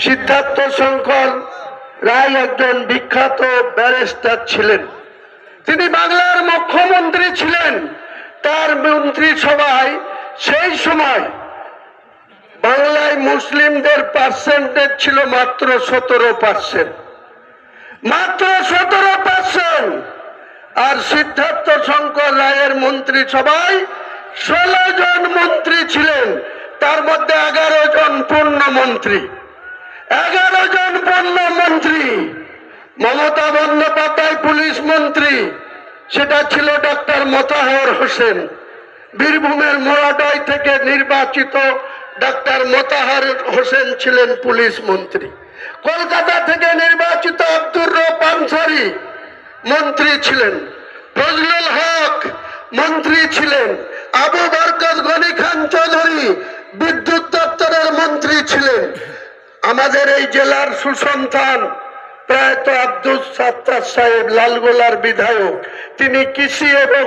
সিদ্ধার্থ শঙ্কর রায় একজন বিখ্যাত ব্যারিস্টার ছিলেন। তিনি বাংলার মুখ্যমন্ত্রী ছিলেন। তার মন্ত্রিসভায় সেই সময় বাংলায় মুসলিমদের পার্সেন্টেজ ছিল মাত্র 17%, মাত্র 17%। আর সিদ্ধার্থ শঙ্কর রায়ের মন্ত্রিসভায় 16 জন মন্ত্রী ছিলেন, তার মধ্যে 11 জন পূর্ণমন্ত্রী। 11 জন পূর্ণমন্ত্রী। মমতা বন্দ্যোপাধ্যায় পুলিশ মন্ত্রী, সেটা ছিল ডক্টর মোতাহার হোসেন। বীরভূমের মোরাডাই থেকে নির্বাচিত ডক্টর মোতাহার হোসেন ছিলেন পুলিশ মন্ত্রী। কলকাতা থেকে নির্বাচিত আব্দুর রউফ আনসারী মন্ত্রী ছিলেন। ফজলুল হক মন্ত্রী ছিলেন। আবু বরকত গনি খান চৌধুরী বিদ্যুৎ দপ্তরের মন্ত্রী ছিলেন। আমাদের এই জেলার সুসন্তান প্রয়াত আব্দুল সাত্তার সাহেব লালগোলার বিধায়ক, তিনি কৃষি এবং